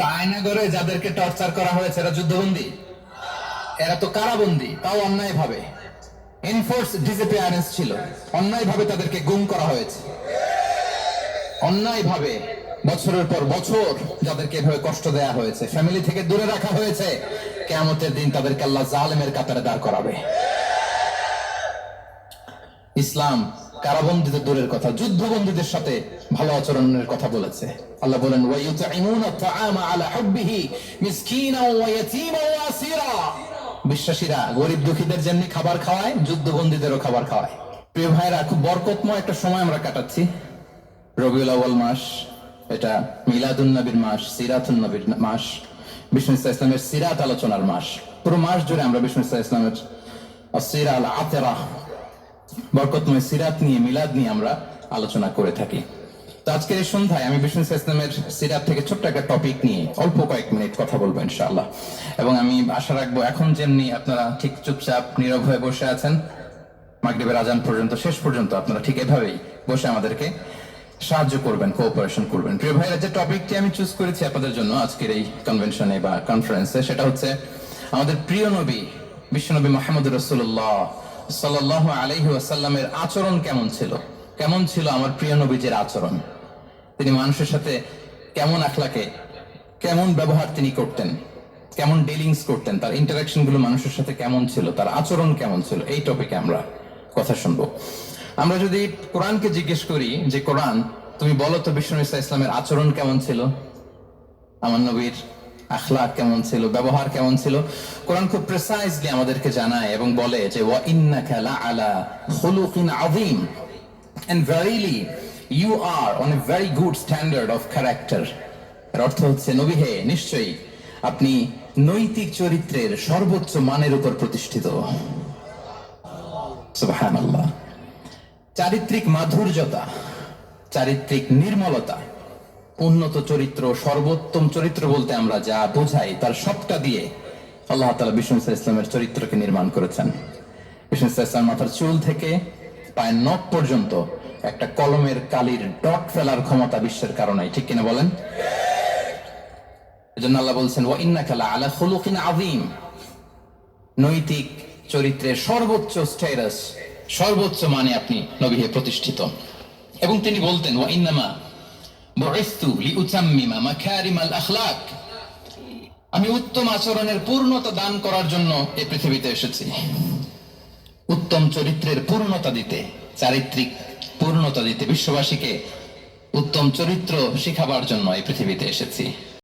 আয়নাগরে যাদেরকে টর্চার করা হয়েছে এরা যুদ্ধবন্দী? এরা তো কারাবন্দী, তাও অন্যায় ভাবে। এনফোর্স ডিসঅ্যাপিয়ারেন্স ছিল, অন্যায় ভাবে তাদেরকে গুম করা হয়েছে। অন্যায় ভাবে বছরের পর বছর যাদেরকে এভাবে কষ্ট দেয়া হয়েছে, ফ্যামিলি থেকে দূরে রাখা হয়েছে, কিয়ামতের দিন তাদেরকে আল্লাহ জালেমের কাতারে দাঁড় করাবে। ইসলাম কারাবন্দীদের দূরের কথা, যুদ্ধবন্দীদের সাথে ভালো আচরণের কথা বলেছে। আল্লাহ বলেন, ওয়ায়ুতঈমুনা আত-তাআমা আলা হুব্বিহি মিসকিনাও ওয়া ইয়াতীমান ওয়া আসীরা। বিশ্বাসীরা গরিব দুঃখীদের যেমনি খাবার খাওয়ায়, যুদ্ধবন্দীদেরও খাবার খাওয়ায়। প্রিয় ভাইরা, খুব বরকতময় একটা সময় আমরা কাটাচ্ছি। রবিউল আউয়াল মাস, এটা মিলাদুন নবীর মাস, সিরাতুন নবীর মাস, বিষ্ণু ইসলামের সিরাত আলোচনার মাস। পুরো মাস জুড়ে আমরা বিষ্ণু ইসলামের আসিরা আল আতেরা, বরকতময় সিরাত নিয়ে, মিলাদ নিয়ে আমরা আলোচনা করে থাকি। তো আজকের এই সন্ধ্যায় আমি বিষ্ণু ইসলামের সিরাত থেকে ছোট্ট একটা টপিক নিয়ে অল্প কয়েক মিনিট কথা বলবো ইনশাআল্লাহ। এবং আমি আশা রাখবো এখন যেমনি আপনারা ঠিক চুপচাপ নীরব হয়ে বসে আছেন মাগরিবের আজান পর্যন্ত, শেষ পর্যন্ত আপনারা ঠিক এভাবেই বসে আমাদেরকে সাহায্য করবেন, কোঅপারেশন করবেন। প্রিয় ভাইরা, যে টপিকটি আমি চুজ করেছি আপনাদের জন্য আজকের এই কনভেনশনে বা কনফারেন্সে, সেটা হচ্ছে আমাদের প্রিয় নবী বিশ্বনবী মুহাম্মদ রাসূলুল্লাহ সাল্লাল্লাহু আলাইহি ওয়াসাল্লামের আচরণ কেমন ছিল। কেমন ছিল আমার প্রিয় নবীজির আচরণ? তিনি মানুষের সাথে কেমন আখলাকে, কেমন ব্যবহার তিনি করতেন, কেমন ডিলিংস করতেন, তার ইন্টারাকশন গুলো মানুষের সাথে কেমন ছিল, তার আচরণ কেমন ছিল, এই টপিকে আমরা কথা শুনবো। আমরা যদি কোরআনকে জিজ্ঞেস করি যে কোরআন, তুমি বলো তো বিষ্ণু ইসলামের আচরণ কেমন ছিল, আমার নবীর আখলাক কেমন ছিল, ব্যবহার কেমন ছিল, কোরআন খুব প্রিসাইজলি আমাদেরকে জানায় এবং বলে যে ওয়া ইন্নাকা লাআলা খুলুকিন আযীম, and verily you are on a very good standard of character। এর অর্থ হচ্ছে, নবী হে, নিশ্চয়ই আপনি নৈতিক চরিত্রের সর্বোচ্চ মানের উপর প্রতিষ্ঠিত। সুবহানাল্লাহ। চারিত্রিক মাধুর্যতা, চারিত্রিক নির্মলতা, উন্নত চরিত্র, সর্বোত্তম চরিত্র বলতে আমরা যা বোঝাই তার সবটা দিয়ে আল্লাহ তাআলা বিষ্ণু ইসলামের চরিত্রকে নির্মাণ করেছেন। বিষ্ণু ইসলাম মাথার চুল থেকে পায়ের নখ পর্যন্ত একটা কলমের কালির ডট ফেলার ক্ষমতা বিশ্বের কারণে, ঠিক কিনা বলেন? এজন্য আল্লাহ বলছেন ওয়া ইন্নাকা লাআলা খুলুকিন আযীম, নৈতিক চরিত্রের সর্বোচ্চ স্ট্যাটাস, সর্বোচ্চ মানে আপনি নবী হে প্রতিষ্ঠিত। এবং তিনি বলতেন ওয়া ইন্নামা বুইসতু লিউতাম্মিমা মাকারিমাল আখলাক, আমি উত্তম আচরণের পূর্ণতা দান করার জন্য এই পৃথিবীতে এসেছি। উত্তম চরিত্রের পূর্ণতা দিতে, চারিত্রিক পূর্ণতা দিতে, বিশ্ববাসীকে উত্তম চরিত্র শিখাবার জন্য এই পৃথিবীতে এসেছি।